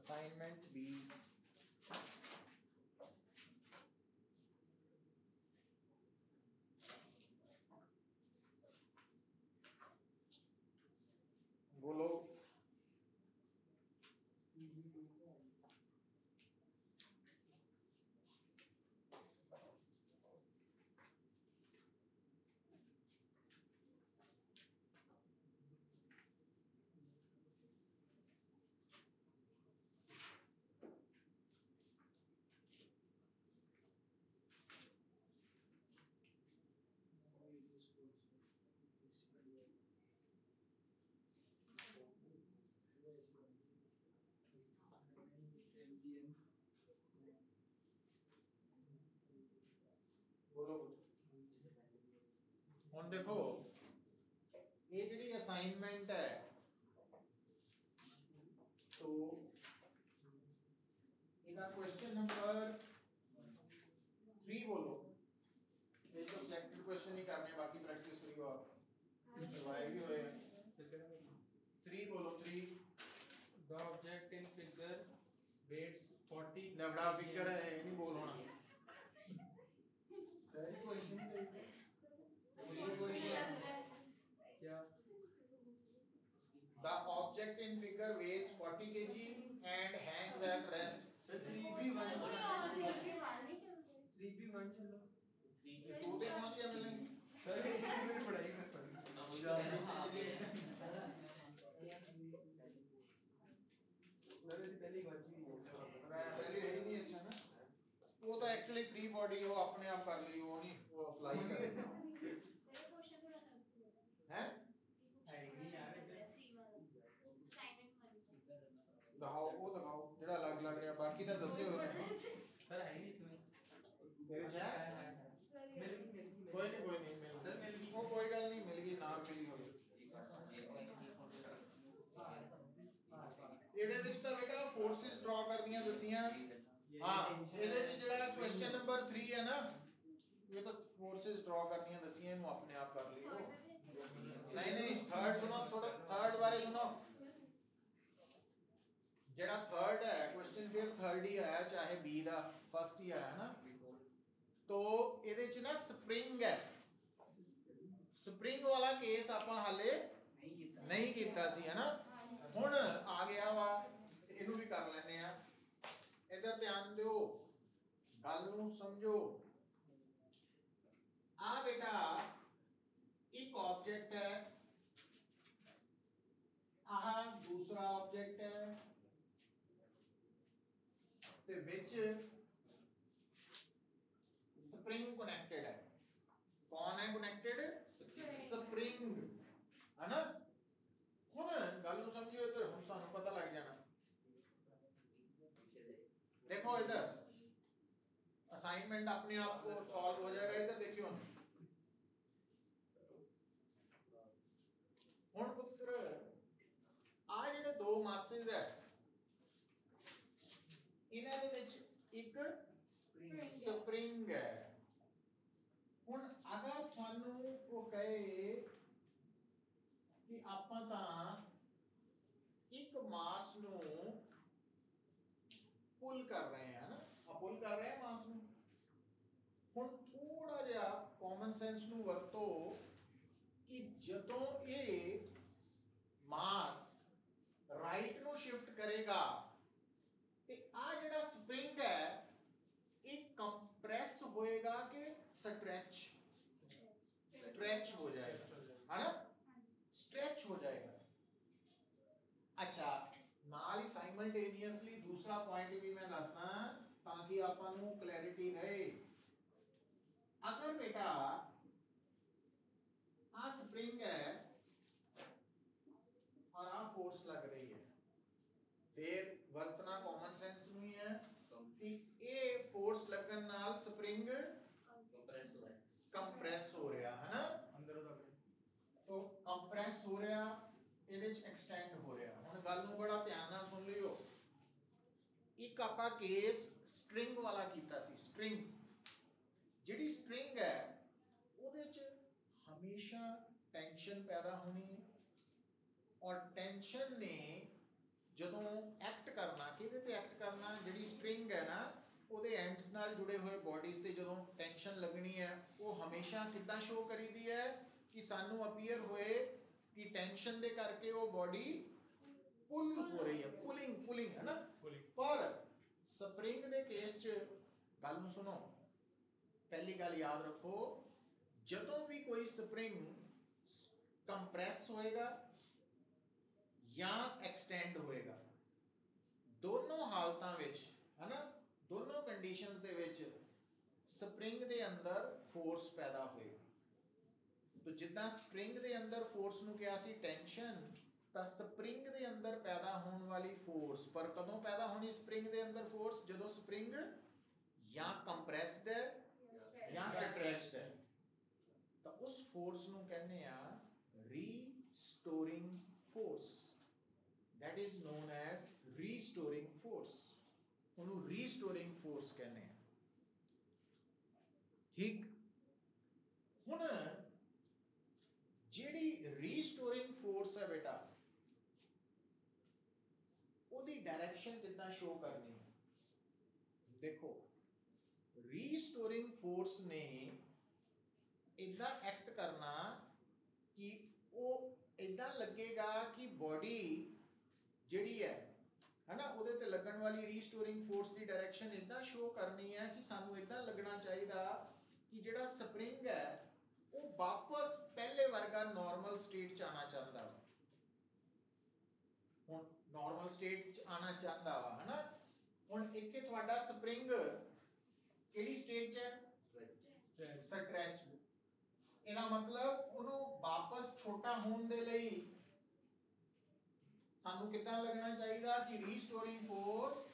Assignment B बोलो। बोलो हुण देखो ये जी असाइनमेंट है तो इसका क्वेश्चन नंबर 3 बोलो। ये तो सिलेक्टेड क्वेश्चन ही करने बाकी प्रैक्टिस करियो आप करवाए भी हुए हैं। 3 बोलो 3 The object in figure weighs 40 नबड़ा figure है ये नहीं बोल होना सही क्वेश्चन क्या The object in figure weighs 40 kg and hangs at rest. Sir 3B1 चलो 2 पे पहुंच गया मिलेंगे सर मेरी पढ़ाई में पढ़ी सर ये पहली बात ही मैं पहले यही नहीं अच्छा ना वो तो एक्चुअली फ्री बॉडी वो अपने आप कर ली वो नहीं वो अप्लाई करे हैं दिखाओ जेड़ा अलग लग रहा बाकी तो दस्यो सर है नहीं इसमें मेरे है कोई नहीं मिल सर मिल गई वो कोई गल नहीं मिल गई ना मिली होगी ਇਹਦੇ ਵਿੱਚ ਤਾਂ ਬੇਟਾ ਫੋਰਸਿਸ ਡਰਾ ਕਰਨੀਆਂ ਦਸੀਆਂ ਹਾਂ ਇਹਦੇ ਚ ਜਿਹੜਾ ਕੁਐਸਚਨ ਨੰਬਰ 3 ਹੈ ਨਾ ये तो फोर्सेस ड्रॉ करनी है दसिए नु अपने आप कर लियो नहीं थर्ड सुनो थोड़ा थर्ड बारे सुनो जेड़ा थर्ड है क्वेश्चन फिर थर्ड ही आया चाहे बी दा फर्स्ट ही आया ना तो ਇਹਦੇ ਚ ना स्प्रिंग है स्प्रिंग वाला केस ਆਪਾਂ ਹਾਲੇ नहीं ਕੀਤਾ ਸੀ है ना ਹੁਣ ਆ ਗਿਆ ਵਾ ਇਹਨੂੰ ਵੀ ਕਰ ਲੈਣੇ ਆ इधर ध्यान ਦਿਓ ਗੱਲ ਨੂੰ ਸਮਝੋ आ बेटा एक ऑब्जेक्ट है आहा दूसरा ऑब्जेक्ट है ते विच स्प्रिंग कनेक्टेड है कौन है कनेक्टेड स्प्रिंग है ना हुन गल नु समझो इधर हुन सानू पता लग जाना देखो इधर असाइनमेंट अपने आप को सॉल्व हो जाएगा इधर देखियो हुन पुत्र आ जेडे दो मासेस है इन्हां दे विच एक स्प्रिंग है हुन अगर थानू वो कहे कि आपां तां एक मास नू पुल कर रहे हैं ना पुल कर रहे हैं मास में हुन थोड़ा जिहा कॉमन सेंस नू वरतो कि जदों ये मास राइट नू शिफ्ट करेगा ते आ जेड़ा स्प्रिंग है ये कंप्रेस होएगा कि स्ट्रेच हो जाएगा है ना स्ट्रेच हो जाएगा। अच्छा नाल ही साइमल्टेनियसली दूसरा पॉइंट भी मैं दसना ताकि आपां नू क्लैरिटी रहे अगर बेटा आ स्प्रिंग है और आ फोर्स लग रही है फिर वरतना कॉमन सेंस नू ही है कि ए फोर्स लगन नाल स्प्रिंग कंप्रेस हो रहा है ना अंदर तो कंप्रेस हो रहा ਇਹਦੇ ਚ ਐਕਸਟੈਂਡ ਹੋ ਰਿਹਾ ਹੁਣ ਗੱਲ ਨੂੰ ਬੜਾ ਧਿਆਨ ਨਾਲ ਸੁਣ ਲਿਓ ਇੱਕ ਆਪਾਂ ਕੇਸ ਸਟ੍ਰਿੰਗ ਵਾਲਾ ਕੀਤਾ ਸੀ ਸਟ੍ਰਿੰਗ ਜਿਹੜੀ ਸਟ੍ਰਿੰਗ ਹੈ ਉਹਦੇ ਚ ਹਮੇਸ਼ਾ टेंशन पैदा होनी है और टेंशन ने ਜਦੋਂ ਐਕਟ ਕਰਨਾ, ਕਿਹਦੇ ਤੇ ਐਕਟ ਕਰਨਾ, ਜਿਹੜੀ ਸਟ੍ਰਿੰਗ ਹੈ ਨਾ ਉਹਦੇ ਐਂਡਸ ਨਾਲ ਜੁੜੇ ਹੋਏ ਬੋਡੀਜ਼ ਤੇ ਜਦੋਂ ਟੈਂਸ਼ਨ ਲੱਗਣੀ ਹੈ ਉਹ ਹਮੇਸ਼ਾ ਕਿੱਦਾਂ ਸ਼ੋ ਕਰੀਦੀ ਹੈ ਕਿ ਸਾਨੂੰ ਅਪੀਅਰ ਹੋਏ ਕਿ ਟੈਂਸ਼ਨ ਦੇ ਕਰਕੇ ਉਹ ਬੋਡੀ ਪੁੱਲ ਹੋ ਰਹੀ ਹੈ, ਪੁਲਿੰਗ ਹੈ ਨਾ। ਪਰ ਸਪਰਿੰਗ ਦੇ ਕੇਸ 'ਚ ਗੱਲ ਨੂੰ ਸੁਣੋ, ਪਹਿਲੀ ਗੱਲ ਯਾਦ ਰੱਖੋ, ਜਦੋਂ ਵੀ ਕੋਈ ਸਪਰਿੰਗ ਕੰਪਰੈਸ ਹੋਏਗਾ ਜਾਂ ਐਕਸਟੈਂਡ ਹੋਏਗਾ, ਦੋਨੋਂ ਹਾਲਤਾਂ ਵਿੱਚ ਹੈ ਨਾ, ਦੋਨੋਂ ਕੰਡੀਸ਼ਨਸ ਦੇ ਵਿੱਚ ਸਪਰਿੰਗ ਦੇ ਅੰਦਰ ਫੋਰਸ ਪੈਦਾ ਹੋਏਗਾ। तो जिद्दां स्प्रिंग दे अंदर फोर्स नूं किया सी टेंशन, ਤਾਂ ਸਪਰਿੰਗ ਦੇ ਅੰਦਰ ਪੈਦਾ ਹੋਣ ਵਾਲੀ ਫੋਰਸ, ਪਰ ਕਦੋਂ ਪੈਦਾ ਹੋਣੀ ਸਪਰਿੰਗ ਦੇ ਅੰਦਰ ਫੋਰਸ, ਜਦੋਂ ਸਪਰਿੰਗ ਜਾਂ ਕੰਪਰੈਸਡ ਹੈ ਜਾਂ ਸਟ੍ਰੈਚਡ ਹੈ, ਤਾਂ ਉਸ ਫੋਰਸ ਨੂੰ ਕਹਿੰਦੇ ਆ ਰੀਸਟੋਰਿੰਗ force. that is known as restoring force, ਉਹਨੂੰ ਰੀਸਟੋਰਿੰਗ ਫੋਰਸ ਕਹਿੰਦੇ ਆ। ਠੀਕ, ਹੁਣ ਜਿਹੜੀ ਰੀਸਟੋਰਿੰਗ ਫੋਰਸ ਹੈ ਬੇਟਾ, ਉਹਦੀ ਡਾਇਰੈਕਸ਼ਨ ਕਿੱਦਾਂ ਸ਼ੋ ਕਰਨੀ ਹੈ? ਦੇਖੋ, ਰੀਸਟੋਰਿੰਗ ਫੋਰਸ ਨੇ ਇਦਾਂ ਐਕਟ ਕਰਨਾ ਕਿ ਉਹ ਇਦਾਂ ਲੱਗੇਗਾ ਕਿ ਬੋਡੀ ਜਿਹੜੀ ਹੈ ਨਾ, ਉਹਦੇ ਤੇ ਲੱਗਣ ਵਾਲੀ ਰੀਸਟੋਰਿੰਗ ਫੋਰਸ ਦੀ ਡਾਇਰੈਕਸ਼ਨ ਇਦਾਂ ਸ਼ੋ ਕਰਨੀ ਹੈ ਕਿ ਸਾਨੂੰ ਇਦਾਂ ਲੱਗਣਾ ਚਾਹੀਦਾ ਕਿ ਜਿਹੜਾ ਸਪਰਿੰਗ ਹੈ ਉਹ ਵਾਪਸ ਪਹਿਲੇ ਵਰਗਾ ਨਾਰਮਲ ਸਟੇਟ 'ਚ ਆਉਣਾ ਚਾਹੁੰਦਾ ਵਾ। ਹੁਣ ਨਾਰਮਲ ਸਟੇਟ 'ਚ ਆਉਣਾ ਚਾਹੁੰਦਾ ਵਾ, ਹੈ ਨਾ। ਹੁਣ ਇੱਥੇ ਤੁਹਾਡਾ ਸਪਰਿੰਗ ਕਿਹੜੀ ਸਟੇਟ 'ਚ ਹੈ? ਸਟ੍ਰੈਚ। ਇਹਦਾ ਮਤਲਬ ਉਹਨੂੰ ਵਾਪਸ ਛੋਟਾ ਹੋਣ ਦੇ ਲਈ ਸਾਨੂੰ ਕਿੱਦਾਂ ਲੱਗਣਾ ਚਾਹੀਦਾ ਕਿ ਰੀਸਟੋਰਿੰਗ ਫੋਰਸ,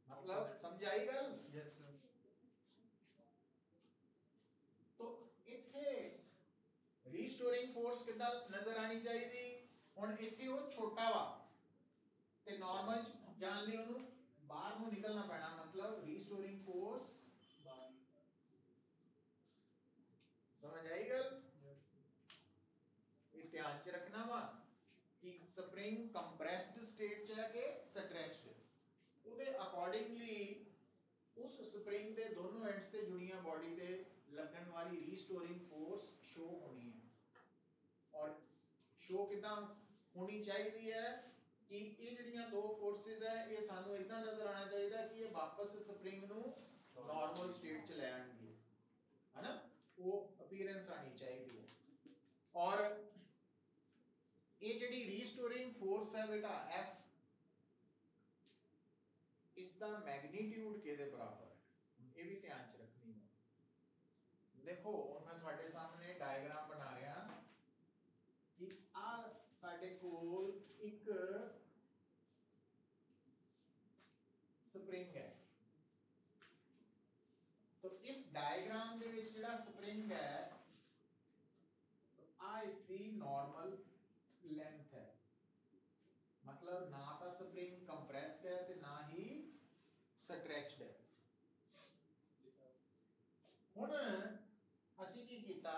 मतलब समझ आई गल? Yes sir. तो इथे रीस्टोरिंग फोर्स कितना नजर आनी चाहिए थी? हुन इथे वो छोटा वा ते नॉर्मल जान ली ओनु बाहर ਨੂੰ ਨਿਕਲਣਾ ਪੈਣਾ, मतलब रीस्टोरिंग फोर्स बाहर। समझ आई गल? ये ध्यान च रखना वा कि स्प्रिंग कंप्रेस्ड स्टेट च है कि स्ट्रेच्ड, ਉਹਦੇ ਅਕੋਰਡਿੰਗਲੀ ਉਸ ਸਪਰਿੰਗ ਦੇ ਦੋਨੋਂ ਐਂਡਸ ਤੇ ਜੁੜੀਆਂ ਬੋਡੀ ਤੇ ਲੱਗਣ ਵਾਲੀ ਰੀਸਟੋਰਿੰਗ ਫੋਰਸ ਸ਼ੋ ਹੋਣੀ ਹੈ। ਔਰ ਸ਼ੋ ਕਿਦਾਂ ਹੋਣੀ ਚਾਹੀਦੀ ਹੈ ਕਿ ਇਹ ਜਿਹੜੀਆਂ ਦੋ ਫੋਰਸਿਸ ਹੈ ਇਹ ਸਾਨੂੰ ਇਦਾਂ ਨਜ਼ਰ ਆਣਾ ਚਾਹੀਦਾ ਕਿ ਇਹ ਵਾਪਸ ਸਪਰਿੰਗ ਨੂੰ ਨਾਰਮਲ ਸਟੇਟ 'ਚ ਲੈ ਆਣਗੇ, ਹੈ ਨਾ। ਉਹ ਅਪੀਅਰੈਂਸ ਆਣੀ ਚਾਹੀਦੀ ਹੈ। ਔਰ ਇਹ ਜਿਹੜੀ ਰੀਸਟੋਰਿੰਗ ਫੋਰਸ ਹੈ ਬੇਟਾ F, इसका मैग्नीट्यूड के बराबर है, ये भी ध्यान च रखनी है। देखो और मैं थोड़े सामने डायग्राम बना रहा कि आ साडे कोल एक स्प्रिंग है, तो इस डायग्राम दे विच जिहड़ा स्प्रिंग है तो आ इसकी नॉर्मल लेंथ है, मतलब ना तो स्प्रिंग कंप्रेस्ड है ते ना ही स्ट्रेच्ड है। हुण असी की कीता,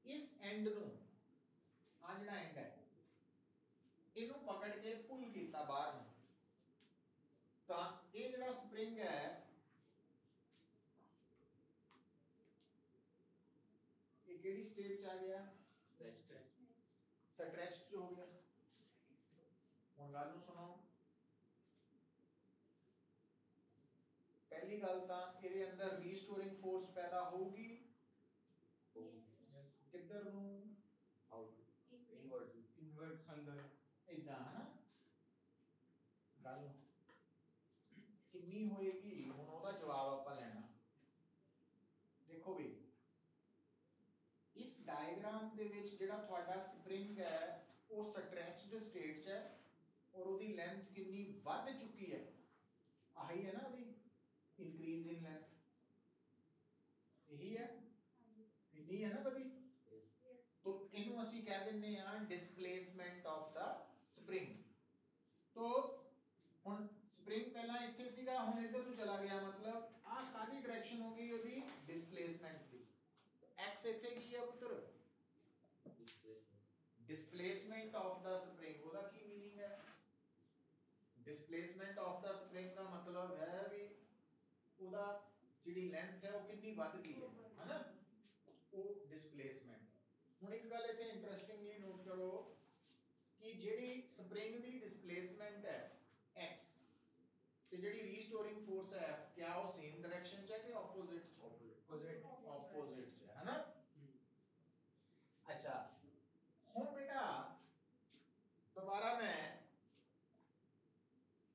इस एंड नूं आ जिहड़ा एंड है इनू पकड़ के पुल कीता बाहर नूं, तां ये जिहड़ा स्प्रिंग है ये केड़ी स्टेट च आ गया? स्ट्रेच्ड हो गया। ਹੁਣ ਗੱਲ ਨੂੰ ਸੁਣੋ, ਪਹਿਲੀ ਗੱਲ ਤਾਂ ਇਹਦੇ ਅੰਦਰ ਰੀਸਟੋਰਿੰਗ ਫੋਰਸ ਪੈਦਾ ਹੋਊਗੀ ਕਿੱਧਰ ਨੂੰ? ਆਊਟ, ਇਨਵਰਟਸ ਅੰਦਰ, ਇਦਾਂ ਹੈ ਨਾ। ਗੱਲ ਕਿੰਨੀ ਹੋਏਗੀ ਹੁਣ ਉਹਦਾ ਜਵਾਬ ਆਪਾਂ ਲੈਣਾ। ਦੇਖੋ ਵੀ ਇਸ ਡਾਇਗਰਾਮ ਦੇ ਵਿੱਚ ਜਿਹੜਾ ਤੁਹਾਡਾ ਸਪਰਿੰਗ ਹੈ ਉਹ ਸਟ੍ਰੈਚਡ ਸਟੇਟ 'ਚ ਹੈ और ਉਹਦੀ ਲੈਂਥ ਕਿੰਨੀ ਵੱਧ ਚੁੱਕੀ ਹੈ, ਆਹੀ ਹੈ ਨਾ ਉਹਦੀ ਇਨਕਰੀਜ਼ ਇਨ ਲੈਂਥ, ਇਹੀ ਹੈ, ਇੰਨੀ ਹੈ ਨਾ ਵਧੀ। तो ਇਹਨੂੰ ਅਸੀਂ ਕਹਿ ਦਿੰਨੇ ਆ ਡਿਸਪਲੇਸਮੈਂਟ ਆਫ ਦਾ ਸਪਰਿੰਗ। तो ਹੁਣ ਸਪਰਿੰਗ ਪਹਿਲਾਂ ਇੱਥੇ ਸੀਗਾ, ਹੁਣ ਇੱਧਰ ਨੂੰ ਚਲਾ ਗਿਆ, मतलब ਆ ਕਾਦੀ ਡਾਇਰੈਕਸ਼ਨ ਹੋ ਗਈ ਉਹਦੀ? ਡਿਸਪਲੇਸਮੈਂਟ ਦੀ। x ਇੱਥੇ ਕੀ ਹੈ ਪੁੱਤਰ? डिस्प्लेसमेंट ऑफ द स्प्रिंग ਉਹਦਾ ਕੀ मीनिंग है डिस्प्लेसमेंट ऑफ द स्प्रिंग ਦਾ मतलब है ਵੀ ਉਹਦਾ ਜਿਹੜੀ ਲੈਂਥ ਹੈ ਉਹ ਕਿੰਨੀ ਵੱਧ ਗਈ ਹੈ ਨਾ ਉਹ डिस्प्लेसमेंट ਹੁਣ ਇੱਕ ਗੱਲ ਇੱਥੇ ਇੰਟਰਸਟਿੰਗਲੀ ਨੋਟ ਕਰੋ ਕਿ ਜਿਹੜੀ ਸਪਰਿੰਗ ਦੀ डिस्प्लेसमेंट ਹੈ x ਤੇ ਜਿਹੜੀ ਰੀਸਟੋਰਿੰਗ ਫੋਰਸ ਹੈ F क्या ਉਹ सेम डायरेक्शन ਚ ਹੈ ਕਿ ऑपोजिट ऑपोजिट ਚ है ना अच्छा ਹੁਣ बेटा दोबारा मैं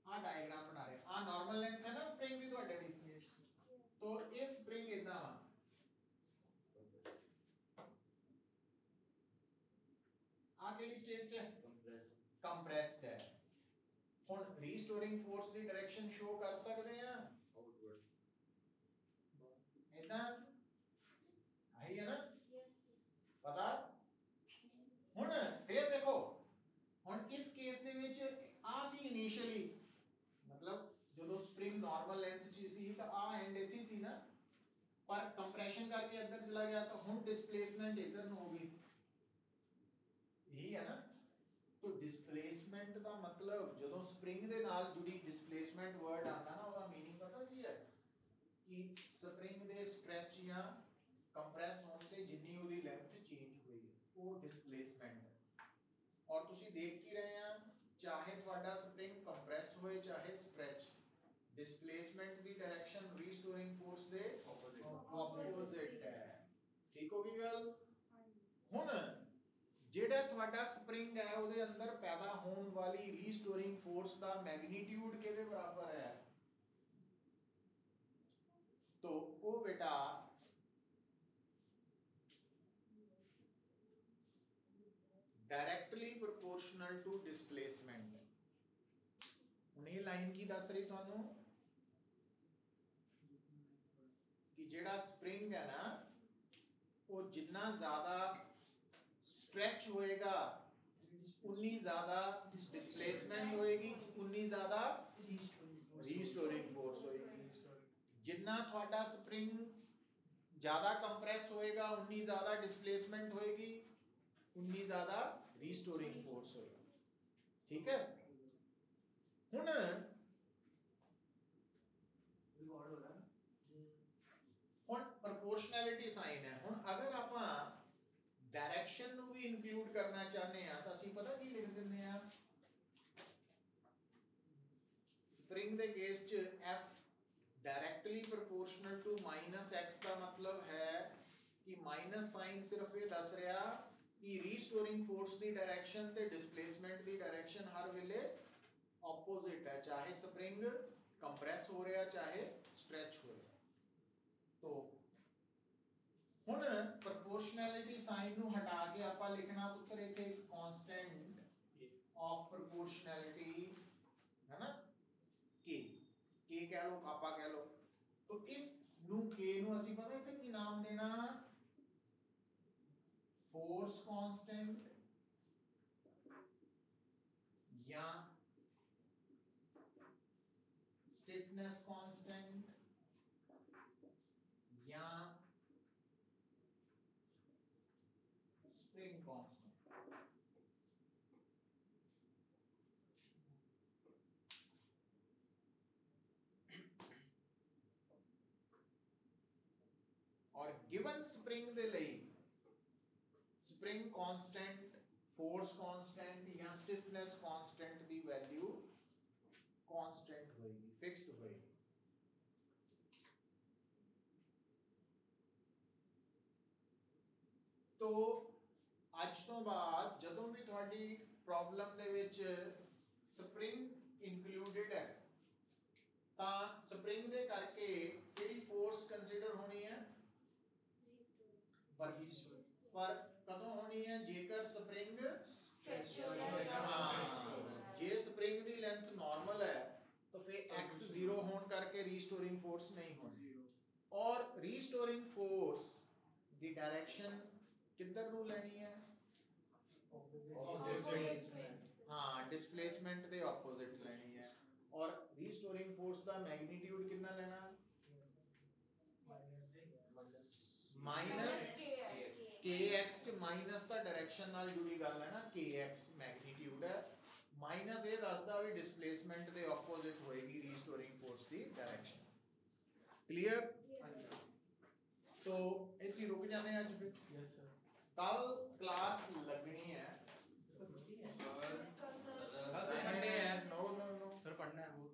आ डायग्राम बना रहे आ नॉर्मल लेंथ है ना स्प्रिंग दी ਤੁਹਾਡੇ ਦੀ तो ये स्प्रिंग इतना वा आ केड़ी स्टेट च कंप्रेस्ड है ਹੁਣ restoring force the direction show कर सकते हैं इतना आई है ना पता ਹੁਣ फिर देखो ਹੁਣ इस केस ਦੇ ਵਿੱਚ ਆ ਸੀ ਇਨੀਸ਼ੀਅਲੀ मतलब ਜਦੋਂ स्प्रिंग नॉर्मल लेंथ ਚ ਸੀ ਤਾਂ ਆ ਐਂਡ ਇੱਥੇ ਸੀ ਨਾ पर कंप्रेशन करके अंदर चला गया तो ਹੁਣ डिस्प्लेसमेंट इधर ਨੂੰ ਹੋ ਗਈ यही है ना तो डिस्प्लेसमेंट ਦਾ मतलब ਜਦੋਂ स्प्रिंग ਦੇ ਨਾਲ ਜੁੜੀ डिस्प्लेसमेंट वर्ड ਆਂਦਾ ਨਾ ਉਹਦਾ मीनिंग ਪਤਾ ਕੀ ਹੈ ਕਿ स्प्रिंग ਦੇ स्ट्रेच ਜਾਂ कंप्रेस ਹੋਣ ਤੇ ਜਿੰਨੀ ਉਹਦੀ ਲੈਂਥ ਚੇਂਜ ਹੋਈ ਹੈ ਉਹ डिस्प्लेसमेंट ਹੈ और ਤੁਸੀਂ ਦੇਖ ਕੀ ਰਹੇ ਆ चाहे ਤੁਹਾਡਾ स्प्रिंग कंप्रेस ਹੋਏ चाहे स्ट्रेच डिस्प्लेसमेंट ਦੀ डायरेक्शन रीस्टोरिंग फोर्स ਦੇ ऑपोजिट है ठीक होगी ਗੱਲ ਹੁਣ ਜਿਹੜਾ ਤੁਹਾਡਾ स्प्रिंग ਹੈ ਉਹਦੇ ਅੰਦਰ ਪੈਦਾ ਹੋਣ ਵਾਲੀ रीस्टोरिंग फोर्स ਦਾ मैग्नीट्यूड ਕਿਹਦੇ ਬਰਾਬਰ है तो वो बेटा डायरेक्टली प्रोपोर्शनल टू डिस्प्लेसमेंट ਹੁਣ ਇਹ ਲਾਈਨ ਕੀ ਦੱਸ ਰਹੀ ਤੁਹਾਨੂੰ ਕਿ ਜਿਹੜਾ स्प्रिंग है ना वो जितना ज्यादा स्ट्रेच होएगा उतनी ज्यादा डिस्प्लेसमेंट होएगी उतनी ज्यादा रीस्टोरिंग फोर्स होएगी जितना ਤੁਹਾਡਾ स्प्रिंग ज्यादा कंप्रेस होएगा उतनी ज्यादा डिस्प्लेसमेंट होएगी उतनी ज्यादा रीस्टोरिंग फोर्स होएगी ठीक है ਹੁਣ ਹੁਣ ਪ੍ਰੋਪੋਰਸ਼ਨੈਲਿਟੀ ਸਾਈਨ ਹੈ ਹੁਣ ਅਗਰ ਆਪਾਂ डायरेक्शन ਨੂੰ ਵੀ ਇਨਕਲੂਡ ਕਰਨਾ ਚਾਹਨੇ ਆ ਤਾਂ ਅਸੀਂ ਪਤਾ ਕੀ ਲਿਖ ਦਿੰਨੇ ਆ स्प्रिंग ਦੇ ਕੇਸ ਚ F directly proportional to -x ਦਾ ਮਤਲਬ ਹੈ ਕਿ ਮਾਈਨਸ ਸਾਈਨ ਸਿਰਫ ਇਹ ਦੱਸ ਰਿਹਾ ਕਿ ਰੀਸਟੋਰਿੰਗ ਫੋਰਸ ਦੀ ਡਾਇਰੈਕਸ਼ਨ ਤੇ ਡਿਸਪਲੇਸਮੈਂਟ ਦੀ ਡਾਇਰੈਕਸ਼ਨ ਹਰ ਵੇਲੇ ऑपोजिट है चाहे स्प्रिंग कंप्रेस हो रहा चाहे स्ट्रेच हो रहा तो ਹੁਣ ਪ੍ਰੋਪੋਰਸ਼ਨੈਲਿਟੀ ਸਾਈਨ ਨੂੰ ਹਟਾ ਕੇ ਆਪਾਂ ਲਿਖਣਾ ਪੁੱਤਰ ਇੱਥੇ ਇੱਕ ਕਾਂਸਟੈਂਟ ਆਫ ਪ੍ਰੋਪੋਰਸ਼ਨੈਲਿਟੀ ਹੈ ਨਾ k k ਕਹਿ ਲੋ ਆਪਾਂ ਕਹਿ ਲੋ तो इस ਨੂੰ k ਨੂੰ ਅਸੀਂ ਪਤਾ ਇੱਥੇ ਕੀ ਨਾਮ ਦੇਣਾ फोर्स कांस्टेंट या स्टिफनेस कांस्टेंट या स्प्रिंग कांस्टेंट और गिवन स्प्रिंग दे लई स्प्रिंग कांस्टेंट फोर्स कांस्टेंट या स्टिफनेस कांस्टेंट दी वैल्यू कांस्टेंट होएगी फिक्स्ड होएगी तो आज तो बाद ਜਦੋਂ ਵੀ ਤੁਹਾਡੀ ਪ੍ਰੋਬਲਮ ਦੇ ਵਿੱਚ ਸਪਰਿੰਗ ਇਨਕਲੂਡਡ ਹੈ ਤਾਂ ਸਪਰਿੰਗ ਦੇ ਕਰਕੇ ਕਿਹੜੀ ਫੋਰਸ ਕੰਸੀਡਰ ਹੋਣੀ ਹੈ पर कदों होनी है जेकर spring J spring the length normal है तो फिर x 0 होने करके रीस्टोरिंग फोर्स नहीं होनी और रीस्टोरिंग फोर्स दी डायरेक्शन किधर नु लेनी है हाँ डिस्प्लेसमेंट दे ऑपोजिट लेनी है और रीस्टोरिंग फोर्स दा मैग्नीट्यूड कितना लेना माइनस kx च माइनस दा डायरेक्शन नाल जुड़ी गल है ना, kx मैग्नीट्यूड है, माइनस ये दसदा भी डिस्प्लेसमेंट दे ऑपोजिट होएगी restoring force the direction. Clear? तो इतनी रुक जाने आज फिर। Yes sir. कल क्लास लगनी है। कल से संडे है। नो नो नो सर पढ़ना है वो।